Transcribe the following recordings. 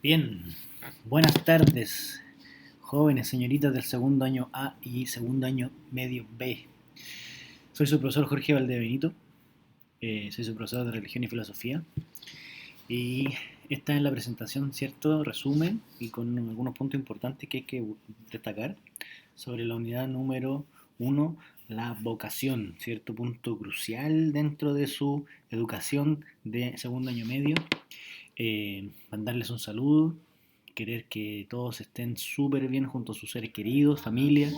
Bien, buenas tardes, jóvenes, señoritas del segundo año A y segundo año medio B. Soy su profesor Jorge Valdebenito, soy su profesor de religión y filosofía y esta es la presentación, cierto, resumen y con algunos puntos importantes que hay que destacar sobre la unidad número uno, la vocación, cierto punto crucial dentro de su educación de segundo año medio. Mandarles un saludo, querer que todos estén súper bien junto a sus seres queridos, familia,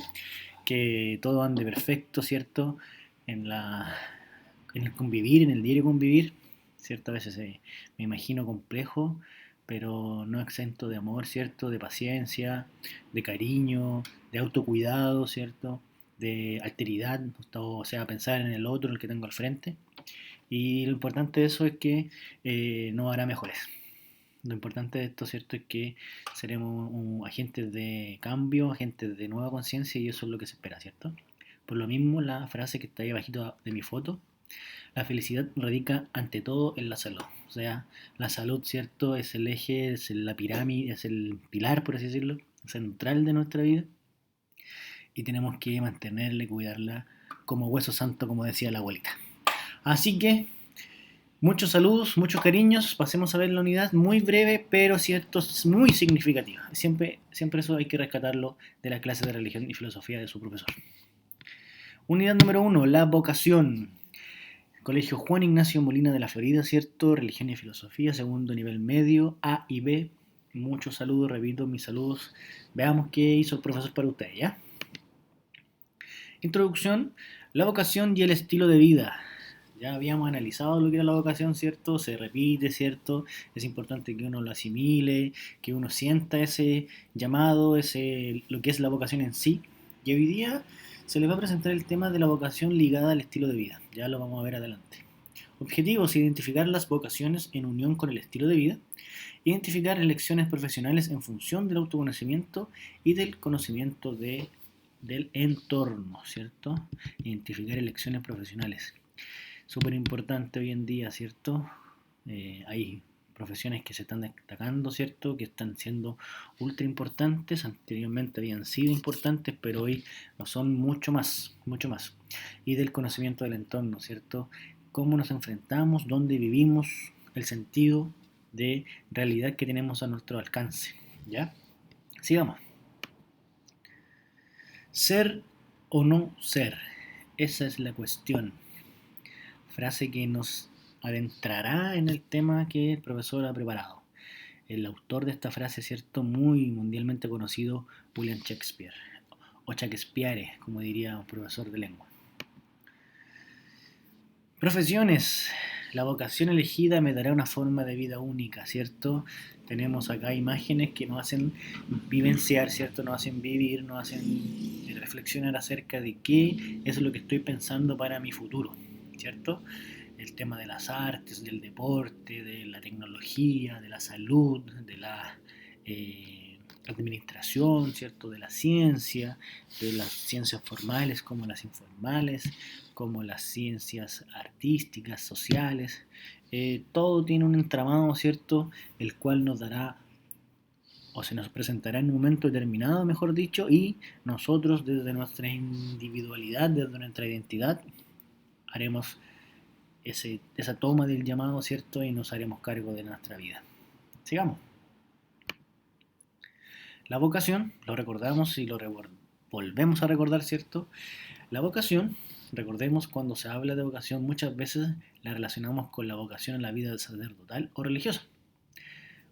que todo ande perfecto, ¿cierto? En, la, en el convivir, en el diario convivir, ¿cierto? A veces me imagino complejo, pero no exento de amor, ¿cierto? De paciencia, de cariño, de autocuidado, ¿cierto? De alteridad, o sea, pensar en el otro, el que tengo al frente. Y lo importante de eso es que nos hará mejores. Lo importante de esto, ¿cierto?, es que seremos agentes de cambio, agentes de nueva conciencia y eso es lo que se espera, ¿cierto? Por lo mismo, la frase que está ahí abajito de mi foto, la felicidad radica ante todo en la salud. O sea, la salud, ¿cierto?, es el eje, es la pirámide, es el pilar, por así decirlo, central de nuestra vida y tenemos que mantenerla y cuidarla como hueso santo, como decía la abuelita. Así que muchos saludos, muchos cariños. Pasemos a ver la unidad, muy breve, pero cierto, muy significativa. Siempre eso hay que rescatarlo de la clase de religión y filosofía de su profesor. Unidad número uno, la vocación. Colegio Juan Ignacio Molina de la Florida, ¿cierto? Religión y filosofía, segundo nivel medio, A y B. Muchos saludos, repito, mis saludos. Veamos qué hizo el profesor para ustedes, ¿ya? Introducción, la vocación y el estilo de vida. Ya habíamos analizado lo que era la vocación, ¿cierto? Se repite, ¿cierto? Es importante que uno lo asimile, que uno sienta ese llamado, lo que es la vocación en sí. Y hoy día se les va a presentar el tema de la vocación ligada al estilo de vida. Ya lo vamos a ver adelante. Objetivos, identificar las vocaciones en unión con el estilo de vida. Identificar elecciones profesionales en función del autoconocimiento y del conocimiento del entorno, ¿cierto? Identificar elecciones profesionales. Súper importante hoy en día, ¿cierto? Hay profesiones que se están destacando, ¿cierto? Que están siendo ultra importantes, anteriormente habían sido importantes, pero hoy lo son mucho más, mucho más. Y del conocimiento del entorno, ¿cierto? Cómo nos enfrentamos, dónde vivimos, el sentido de realidad que tenemos a nuestro alcance, ¿ya? Sigamos. Ser o no ser, esa es la cuestión. Frase que nos adentrará en el tema que el profesor ha preparado. El autor de esta frase, cierto, muy mundialmente conocido, William Shakespeare, o Shakespeare, como diría un profesor de lengua. Profesiones. La vocación elegida me dará una forma de vida única, ¿cierto? Tenemos acá imágenes que nos hacen vivenciar, ¿cierto? Nos hacen vivir, nos hacen reflexionar acerca de qué es lo que estoy pensando para mi futuro, ¿cierto? El tema de las artes, del deporte, de la tecnología, de la salud, de la administración, ¿cierto? De la ciencia, de las ciencias formales como las informales, como las ciencias artísticas, sociales. Todo tiene un entramado, ¿cierto? El cual nos dará o se nos presentará en un momento determinado, mejor dicho, y nosotros desde nuestra individualidad, desde nuestra identidad, haremos esa toma del llamado, ¿cierto? Y nos haremos cargo de nuestra vida. Sigamos. La vocación, lo recordamos y lo volvemos a recordar, ¿cierto? La vocación, recordemos cuando se habla de vocación, muchas veces la relacionamos con la vocación en la vida sacerdotal o religiosa,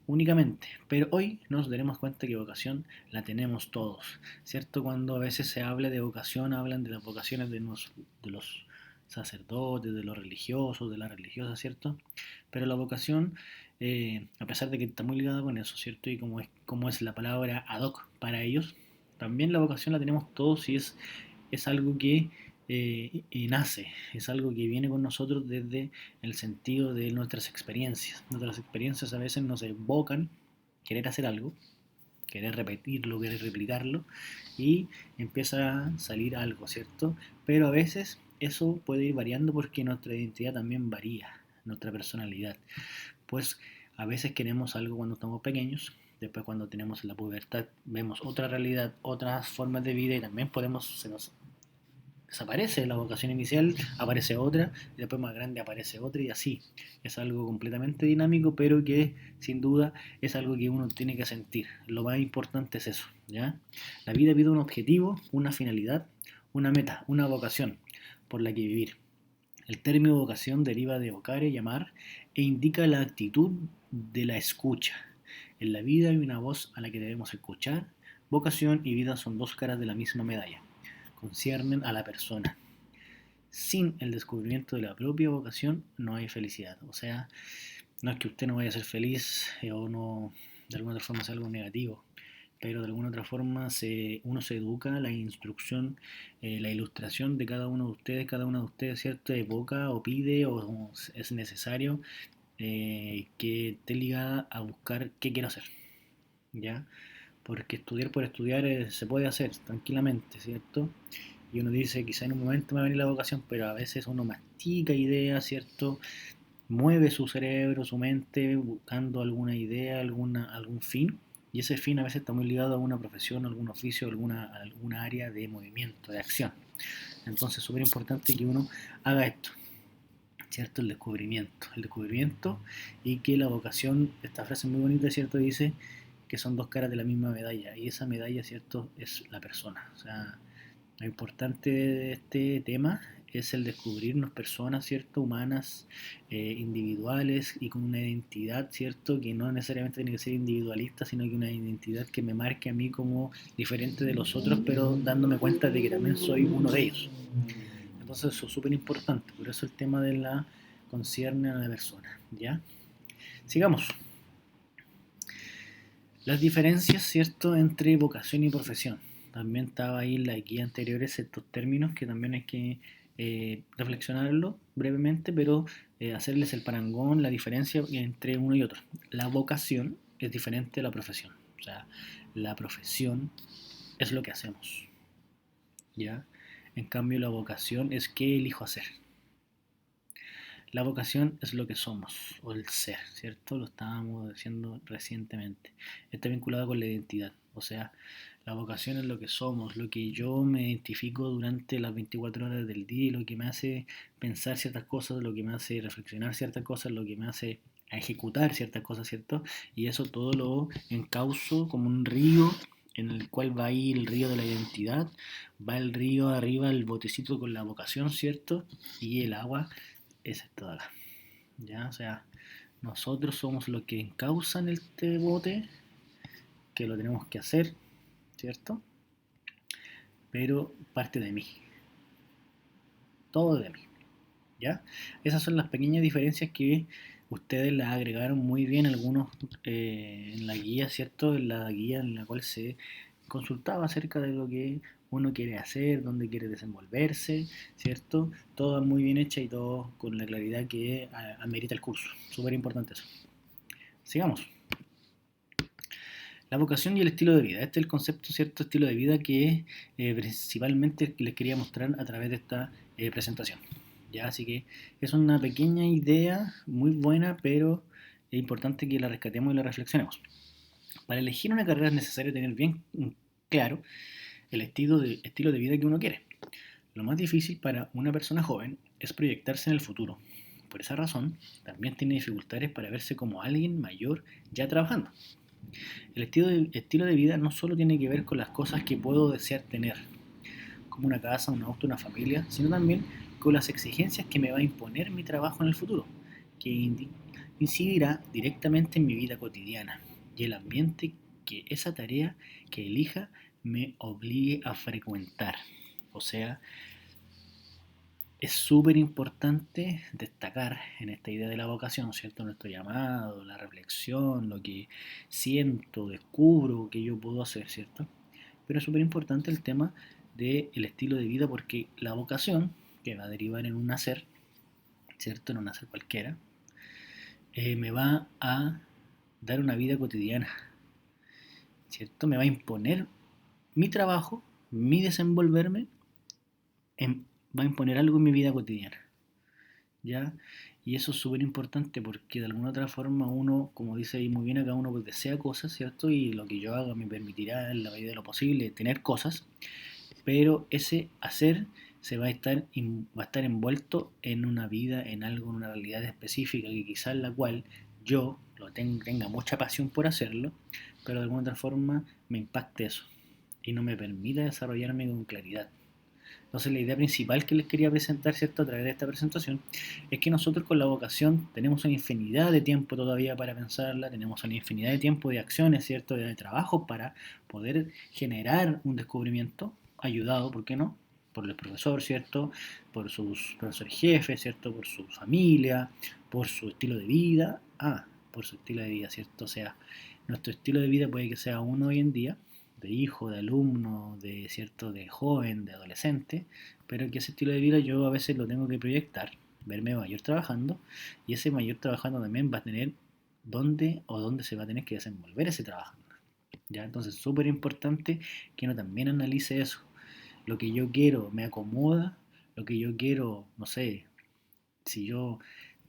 únicamente. Pero hoy nos daremos cuenta que vocación la tenemos todos, ¿cierto? Cuando a veces se habla de vocación, hablan de las vocaciones de los sacerdotes, de los religiosos, de las religiosas, ¿cierto? Pero la vocación, a pesar de que está muy ligada con eso, ¿cierto? Y como es la palabra ad hoc para ellos, también la vocación la tenemos todos y es algo que nace, es algo que viene con nosotros desde el sentido de nuestras experiencias. Nuestras experiencias a veces nos evocan querer hacer algo, querer repetirlo, querer replicarlo y empieza a salir algo, ¿cierto? Pero a veces eso puede ir variando porque nuestra identidad también varía, nuestra personalidad. Pues A veces queremos algo cuando estamos pequeños, después cuando tenemos la pubertad vemos otra realidad, otras formas de vida y también se nos desaparece la vocación inicial, aparece otra, y después más grande aparece otra y así. Es algo completamente dinámico, pero que sin duda es algo que uno tiene que sentir. Lo más importante es eso, ¿ya? La vida pide un objetivo, una finalidad, una meta, una vocación por la que vivir. El término vocación deriva de vocare, llamar, e indica la actitud de la escucha. En la vida hay una voz a la que debemos escuchar. Vocación y vida son dos caras de la misma medalla. Conciernen a la persona. Sin el descubrimiento de la propia vocación no hay felicidad. O sea, no es que usted no vaya a ser feliz o no, de alguna otra forma sea algo negativo, pero de alguna otra forma uno se educa, la instrucción, la ilustración de cada uno de ustedes, ¿cierto? Evoca o pide o es necesario que esté ligada a buscar qué quiero hacer, ¿ya? Porque estudiar por estudiar se puede hacer tranquilamente, ¿cierto? Y uno dice, quizá en un momento me va a venir la vocación, pero a veces uno mastica ideas, ¿cierto? Mueve su cerebro, su mente, buscando alguna idea, algún fin, y ese fin a veces está muy ligado a una profesión, a algún oficio, a alguna área de movimiento, de acción. Entonces es súper importante que uno haga esto, ¿cierto? El descubrimiento y que la vocación, esta frase muy bonita, ¿cierto? Dice que son dos caras de la misma medalla y esa medalla, ¿cierto? Es la persona. O sea, lo importante de este tema es el descubrirnos personas, ¿cierto? Humanas, individuales y con una identidad, ¿cierto? Que no necesariamente tiene que ser individualista, sino que una identidad que me marque a mí como diferente de los otros, pero dándome cuenta de que también soy uno de ellos. Entonces eso es súper importante, por eso el tema de la concierne a la persona, ¿ya? Sigamos. Las diferencias, ¿cierto?, entre vocación y profesión. También estaba ahí en la guía anteriores estos términos que también hay que reflexionarlo brevemente, pero hacerles el parangón, la diferencia entre uno y otro. La vocación es diferente a la profesión. O sea, la profesión es lo que hacemos, ¿ya? En cambio, la vocación es qué elijo hacer. La vocación es lo que somos, o el ser, ¿cierto? Lo estábamos diciendo recientemente. Está vinculado con la identidad, o sea, la vocación es lo que somos, lo que yo me identifico durante las 24 horas del día, lo que me hace pensar ciertas cosas, lo que me hace reflexionar ciertas cosas, lo que me hace ejecutar ciertas cosas, ¿cierto? Y eso todo lo encauzo como un río en el cual va a ir el río de la identidad, va el río arriba, el botecito con la vocación, ¿cierto? Y el agua es esto de acá, ¿ya? O sea, nosotros somos los que encausan este bote, que lo tenemos que hacer, ¿cierto? Pero parte de mí, todo de mí, ¿ya? Esas son las pequeñas diferencias que ustedes las agregaron muy bien algunos en la guía, ¿cierto? En la guía en la cual se consultaba acerca de lo que uno quiere hacer, dónde quiere desenvolverse, ¿cierto? Todo muy bien hecha y todo con la claridad que amerita el curso. Súper importante eso. Sigamos. La vocación y el estilo de vida. Este es el concepto, cierto, estilo de vida que principalmente les quería mostrar a través de esta presentación. ¿Ya? Así que es una pequeña idea muy buena, pero es importante que la rescatemos y la reflexionemos. Para elegir una carrera es necesario tener bien claro el estilo de vida que uno quiere. Lo más difícil para una persona joven es proyectarse en el futuro. Por esa razón, también tiene dificultades para verse como alguien mayor ya trabajando. El estilo de vida no solo tiene que ver con las cosas que puedo desear tener, como una casa, un auto, una familia, sino también con las exigencias que me va a imponer mi trabajo en el futuro, que incidirá directamente en mi vida cotidiana y el ambiente que esa tarea que elija me obligue a frecuentar. O sea, es súper importante destacar en esta idea de la vocación, ¿cierto? Nuestro llamado, la reflexión, lo que siento, descubro que yo puedo hacer, ¿cierto? Pero es súper importante el tema del estilo de vida porque la vocación, que va a derivar en un nacer, ¿cierto? En un nacer cualquiera, me va a dar una vida cotidiana, ¿cierto? Me va a imponer mi trabajo, mi desenvolverme, va a imponer algo en mi vida cotidiana, ¿ya? Y eso es súper importante porque de alguna otra forma uno, como dice ahí muy bien acá, uno pues desea cosas, ¿cierto? Y lo que yo haga me permitirá en la medida de lo posible tener cosas, pero ese hacer va a estar envuelto en una vida, en algo, en una realidad específica que quizás la cual yo tenga mucha pasión por hacerlo, pero de alguna otra forma me impacte eso y no me permita desarrollarme con claridad. Entonces la idea principal que les quería presentar, ¿cierto?, a través de esta presentación, es que nosotros con la vocación tenemos una infinidad de tiempo todavía para pensarla, tenemos una infinidad de tiempo de acciones, ¿cierto?, de trabajo para poder generar un descubrimiento, ayudado, ¿por qué no?, por el profesor, ¿cierto?, por sus profesores jefes, ¿cierto?, por su familia, por su estilo de vida, por su estilo de vida, ¿cierto? O sea, nuestro estilo de vida puede que sea uno hoy en día, de hijo, de alumno, de cierto, de joven, de adolescente, pero que ese estilo de vida yo a veces lo tengo que proyectar, verme mayor trabajando, y ese mayor trabajando también va a tener dónde se va a tener que desenvolver ese trabajo. ¿Ya? Entonces, súper importante que uno también analice eso. Lo que yo quiero me acomoda, lo que yo quiero, no sé, si yo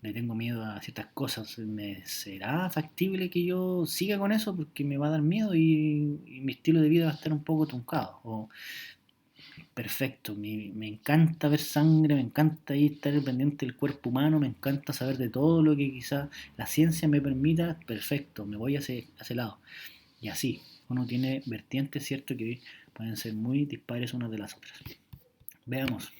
le tengo miedo a ciertas cosas, ¿me será factible que yo siga con eso? Porque me va a dar miedo y mi estilo de vida va a estar un poco truncado. O, perfecto, me encanta ver sangre, me encanta ahí estar pendiente del cuerpo humano, me encanta saber de todo lo que quizá la ciencia me permita, perfecto, me voy a ese lado. Y así, uno tiene vertientes, ¿cierto?, que pueden ser muy dispares unas de las otras. Veamos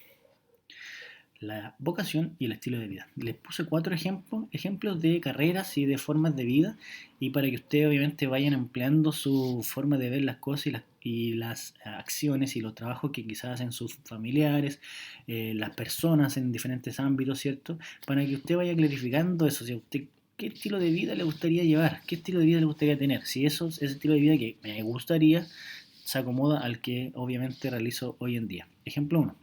la vocación y el estilo de vida. Les puse cuatro ejemplos de carreras y de formas de vida, y para que ustedes obviamente vayan empleando su forma de ver las cosas y las acciones y los trabajos que quizás hacen sus familiares, las personas en diferentes ámbitos, ¿cierto? Para que usted vaya clarificando eso, si a usted qué estilo de vida le gustaría llevar, qué estilo de vida le gustaría tener, si eso, ese estilo de vida que me gustaría se acomoda al que obviamente realizo hoy en día. Ejemplo uno: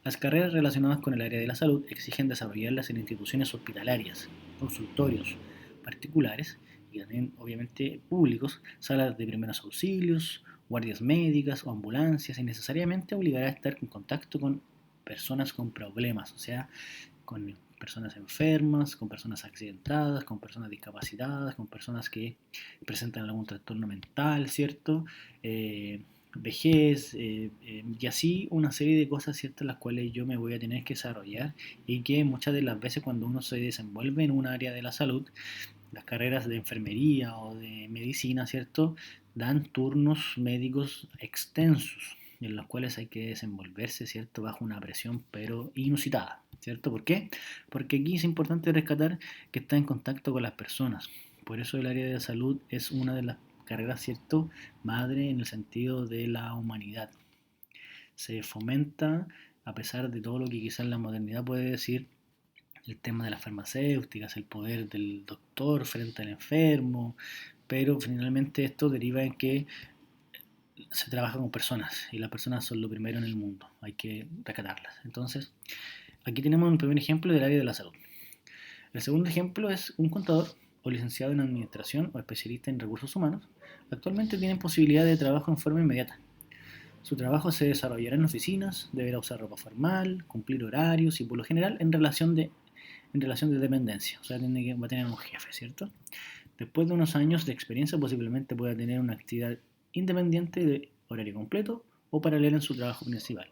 las carreras relacionadas con el área de la salud exigen desarrollarlas en instituciones hospitalarias, consultorios particulares y también obviamente públicos, salas de primeros auxilios, guardias médicas o ambulancias, y necesariamente obligará a estar en contacto con personas con problemas, o sea, con personas enfermas, con personas accidentadas, con personas discapacitadas, con personas que presentan algún trastorno mental, ¿cierto? Vejez, y así una serie de cosas, ¿cierto?, las cuales yo me voy a tener que desarrollar, y que muchas de las veces cuando uno se desenvuelve en un área de la salud, las carreras de enfermería o de medicina, ¿cierto?, dan turnos médicos extensos, en los cuales hay que desenvolverse, ¿cierto?, bajo una presión pero inusitada, ¿cierto? ¿Por qué? Porque aquí es importante rescatar que está en contacto con las personas. Por eso el área de salud es una de las carreras, ¿cierto?, madre en el sentido de la humanidad. Se fomenta, a pesar de todo lo que quizás la modernidad puede decir, el tema de las farmacéuticas, el poder del doctor frente al enfermo, pero finalmente esto deriva en que se trabaja con personas y las personas son lo primero en el mundo, hay que rescatarlas. Entonces, aquí tenemos un primer ejemplo del área de la salud. El segundo ejemplo es un contador o licenciado en administración o especialista en recursos humanos. Actualmente tienen posibilidad de trabajo en forma inmediata. Su trabajo se desarrollará en oficinas, deberá usar ropa formal, cumplir horarios y por lo general en relación de dependencia, o sea, va a tener un jefe, ¿cierto? Después de unos años de experiencia posiblemente pueda tener una actividad independiente de horario completo o paralela en su trabajo principal.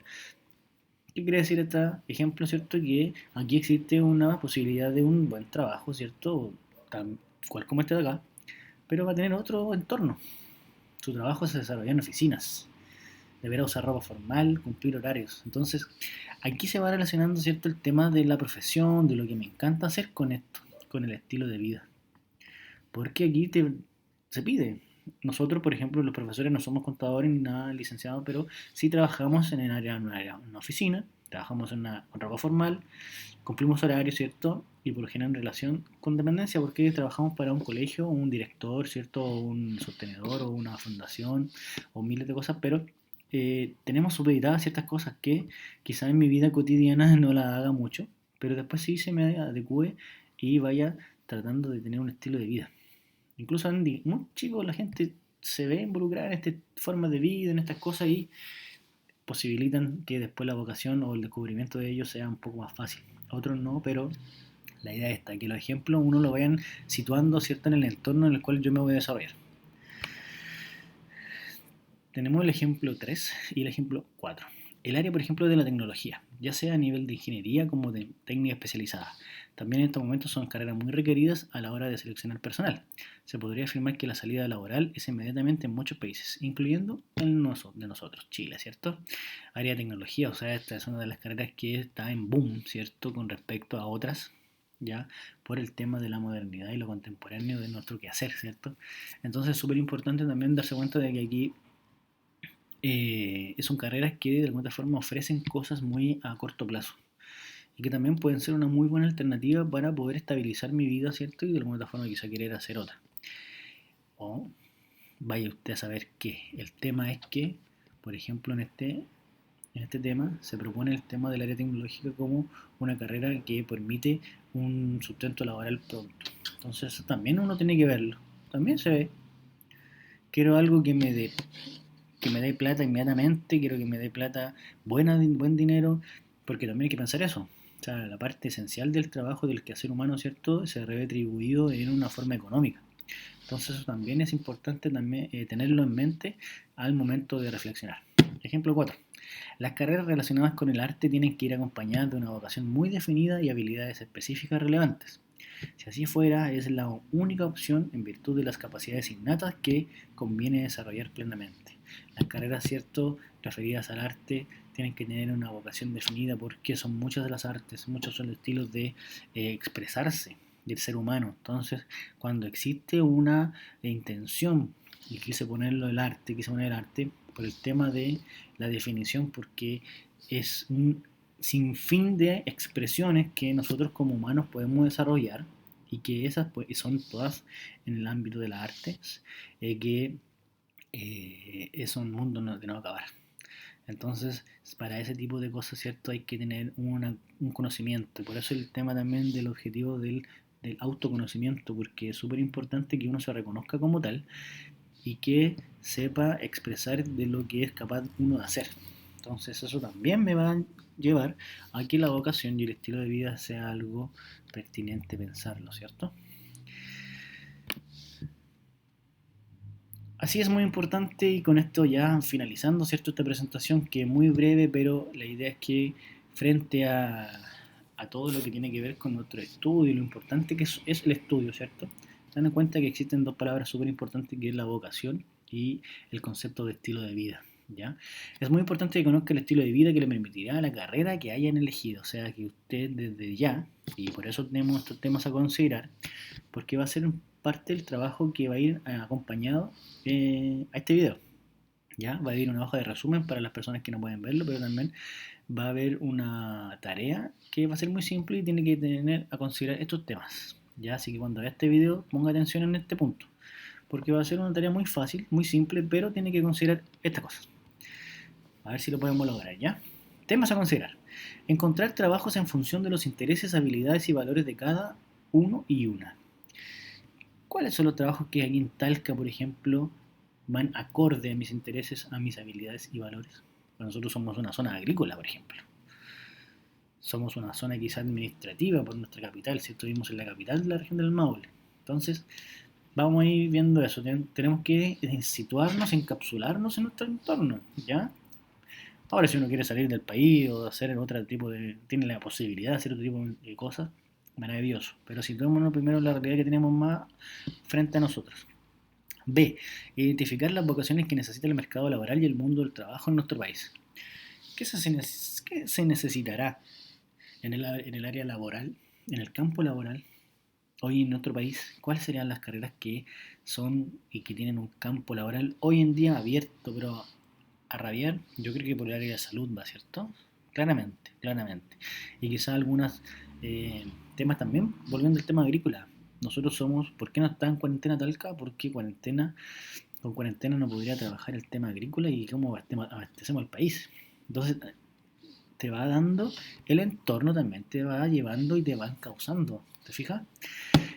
¿Qué quiere decir este ejemplo, cierto? Que aquí existe una posibilidad de un buen trabajo, ¿cierto? Tal cual como este de acá, pero va a tener otro entorno. Su trabajo se desarrolla en oficinas, deberá usar ropa formal, cumplir horarios. Entonces, aquí se va relacionando, ¿cierto?, el tema de la profesión, de lo que me encanta hacer con esto, con el estilo de vida. Porque aquí se pide. Nosotros, por ejemplo, los profesores no somos contadores ni nada licenciados, pero sí trabajamos en una oficina, trabajamos con ropa formal, cumplimos horarios, ¿cierto? Y por lo general en relación con dependencia, porque trabajamos para un colegio, un director, ¿cierto? O un sostenedor, o una fundación, o miles de cosas, pero tenemos supeditadas ciertas cosas que quizás en mi vida cotidiana no la haga mucho, pero después sí se me adecue y vaya tratando de tener un estilo de vida. Incluso Andy, muy chico, la gente se ve involucrada en estas formas de vida, en estas cosas, y posibilitan que después la vocación o el descubrimiento de ellos sea un poco más fácil. Otros no, pero La idea es esta, que los ejemplos uno lo vayan situando, ¿cierto?, en el entorno en el cual yo me voy a desarrollar. Tenemos el ejemplo 3 y el ejemplo 4. El área, por ejemplo, de la tecnología, ya sea a nivel de ingeniería como de técnica especializada. También en estos momentos son carreras muy requeridas a la hora de seleccionar personal. Se podría afirmar que la salida laboral es inmediatamente en muchos países, incluyendo el de nosotros, Chile, ¿cierto? Área de tecnología, o sea, esta es una de las carreras que está en boom, ¿cierto?, con respecto a otras, ya por el tema de la modernidad y lo contemporáneo de nuestro quehacer, ¿cierto? Entonces es súper importante también darse cuenta de que aquí son carreras que de alguna forma ofrecen cosas muy a corto plazo y que también pueden ser una muy buena alternativa para poder estabilizar mi vida, ¿cierto? Y de alguna forma quizá querer hacer otra. O vaya usted a saber qué. El tema es que, por ejemplo, en este tema se propone el tema del área tecnológica como una carrera que permite un sustento laboral pronto. Entonces también uno tiene que verlo. También se ve. Quiero algo que me dé plata inmediatamente, quiero que me dé plata buen dinero, porque también hay que pensar eso. O sea, la parte esencial del trabajo del quehacer humano, ¿cierto?, se retribuido en una forma económica. Entonces eso también es importante también, tenerlo en mente al momento de reflexionar. Ejemplo 4. Las carreras relacionadas con el arte tienen que ir acompañadas de una vocación muy definida y habilidades específicas relevantes. Si así fuera, es la única opción en virtud de las capacidades innatas que conviene desarrollar plenamente. Las carreras, cierto, referidas al arte tienen que tener una vocación definida porque son muchas de las artes, muchos son los estilos de expresarse del ser humano. Entonces, cuando existe una intención, y quise poner el arte por el tema de la definición, porque es un sinfín de expresiones que nosotros como humanos podemos desarrollar y que esas pues, son todas en el ámbito de las artes, que es un mundo de no acabar. Entonces, para ese tipo de cosas, ¿cierto? Hay que tener un conocimiento. Y por eso el tema también del objetivo del autoconocimiento, porque es súper importante que uno se reconozca como tal y que sepa expresar de lo que es capaz uno de hacer. Entonces eso también me va a llevar a que la vocación y el estilo de vida sea algo pertinente pensarlo, ¿cierto? Así es muy importante y con esto ya finalizando, ¿cierto? Esta presentación que es muy breve, pero la idea es que frente a todo lo que tiene que ver con nuestro estudio, lo importante que es el estudio, ¿cierto? Se dan cuenta que existen dos palabras súper importantes que es la vocación y el concepto de estilo de vida, ¿ya? Es muy importante que conozca el estilo de vida que le permitirá la carrera que hayan elegido, o sea, que usted desde ya, y por eso tenemos estos temas a considerar, porque va a ser parte del trabajo que va a ir acompañado a este video. ¿Ya? Va a ir una hoja de resumen para las personas que no pueden verlo, pero también va a haber una tarea que va a ser muy simple y tiene que tener a considerar estos temas. ¿Ya? Así que cuando vea este video ponga atención en este punto, porque va a ser una tarea muy fácil, muy simple, pero tiene que considerar estas cosas. A ver si lo podemos lograr, ¿ya? Temas a considerar. Encontrar trabajos en función de los intereses, habilidades y valores de cada uno y una. ¿Cuáles son los trabajos que aquí en Talca, por ejemplo, van acorde a mis intereses, a mis habilidades y valores? Pues nosotros somos una zona agrícola, por ejemplo. Somos una zona quizá administrativa por nuestra capital, si estuvimos en la capital de la región del Maule. Entonces, vamos a ir viendo eso. Tenemos que situarnos, encapsularnos en nuestro entorno, ¿ya? Ahora, si uno quiere salir del país o hacer otro tipo de... tiene la posibilidad de hacer otro tipo de cosas, maravilloso. Pero situémonos primero en la realidad que tenemos más frente a nosotros. B. Identificar las vocaciones que necesita el mercado laboral y el mundo del trabajo en nuestro país. ¿Qué se necesitará en el área laboral, en el campo laboral, hoy en nuestro país? ¿Cuáles serían las carreras que son y que tienen un campo laboral hoy en día abierto, pero a rabiar? Yo creo que por el área de salud va, ¿cierto? Claramente, claramente. Y quizás algunos temas también, volviendo al tema agrícola. Nosotros somos, ¿por qué no está en cuarentena Talca? Porque con cuarentena no podría trabajar el tema agrícola y cómo abastecemos el país. Entonces, te va dando el entorno también, te va llevando y te va causando, ¿te fijas?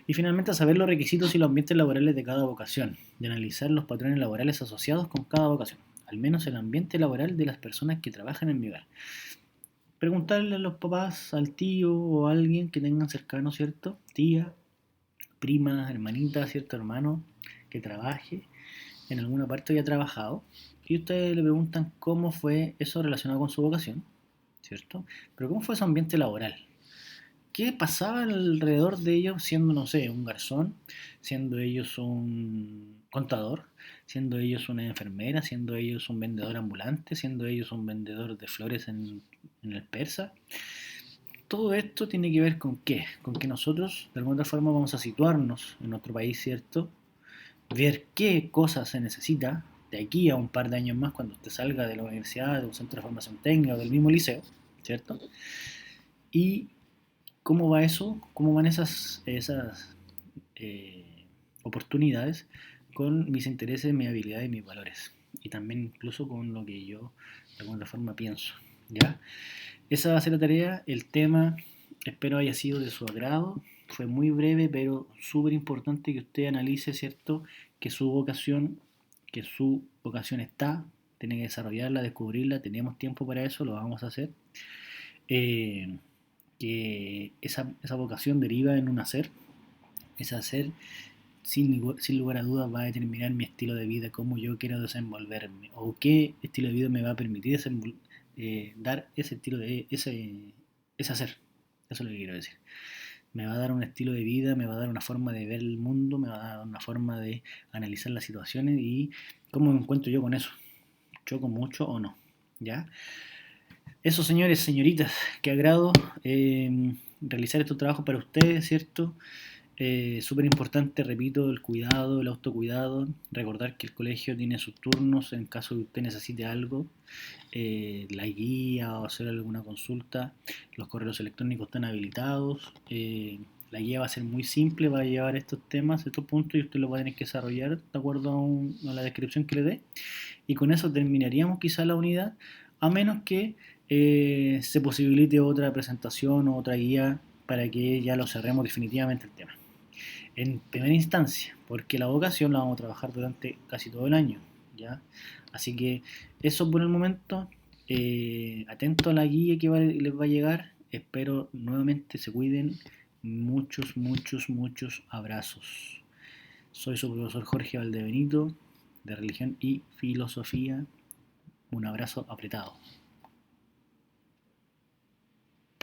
Y finalmente, saber los requisitos y los ambientes laborales de cada vocación, y analizar los patrones laborales asociados con cada vocación, al menos el ambiente laboral de las personas que trabajan en mi hogar. preguntarle a los papás, al tío o a alguien que tengan cercano, ¿cierto? Tía, prima, hermanita, ¿cierto? Hermano, que trabaje en alguna parte haya trabajado. Y ustedes le preguntan cómo fue eso relacionado con su vocación, ¿cierto? Pero cómo fue su ambiente laboral. ¿Qué pasaba alrededor de ellos siendo, no sé, un garzón, siendo ellos un contador, siendo ellos una enfermera, siendo ellos un vendedor ambulante, siendo ellos un vendedor de flores en el persa? Todo esto tiene que ver con qué, con que nosotros de alguna otra forma vamos a situarnos en nuestro país, ¿cierto? Ver qué cosas se necesita de aquí a un par de años más cuando usted salga de la universidad, de un centro de formación técnica o del mismo liceo, ¿cierto? Y cómo va eso, cómo van esas eh, oportunidades con mis intereses, mis habilidades y mis valores. Y también incluso con lo que yo de alguna forma pienso. ¿Ya? Esa va a ser la tarea, el tema, espero haya sido de su agrado. Fue muy breve, pero súper importante que usted analice, ¿cierto? Que su vocación está, tiene que desarrollarla, descubrirla, tenemos tiempo para eso, lo vamos a hacer. Eh, que esa vocación deriva en un hacer, ese hacer sin lugar a dudas va a determinar mi estilo de vida, cómo yo quiero desenvolverme o qué estilo de vida me va a permitir dar ese estilo de ese hacer. Eso es lo que quiero decir. Me va a dar un estilo de vida, me va a dar una forma de ver el mundo, me va a dar una forma de analizar las situaciones y cómo me encuentro yo con eso. ¿Choco mucho o no? ¿Ya? Eso, señores, señoritas, qué agrado realizar estos trabajos para ustedes, ¿cierto? Súper importante, repito, el cuidado, el autocuidado, recordar que el colegio tiene sus turnos en caso de que usted necesite algo, la guía o hacer alguna consulta, los correos electrónicos están habilitados, la guía va a ser muy simple, va a llevar estos temas, estos puntos y usted los va a tener que desarrollar de acuerdo a la descripción que le dé y con eso terminaríamos quizá la unidad, a menos que se posibilite otra presentación o otra guía para que ya lo cerremos definitivamente el tema. En primera instancia, porque la vocación la vamos a trabajar durante casi todo el año, ¿ya? Así que eso por el momento, atento a la guía que les va a llegar, espero nuevamente se cuiden, muchos, muchos, muchos abrazos. Soy su profesor Jorge Valdebenito, de Religión y Filosofía. Un abrazo apretado.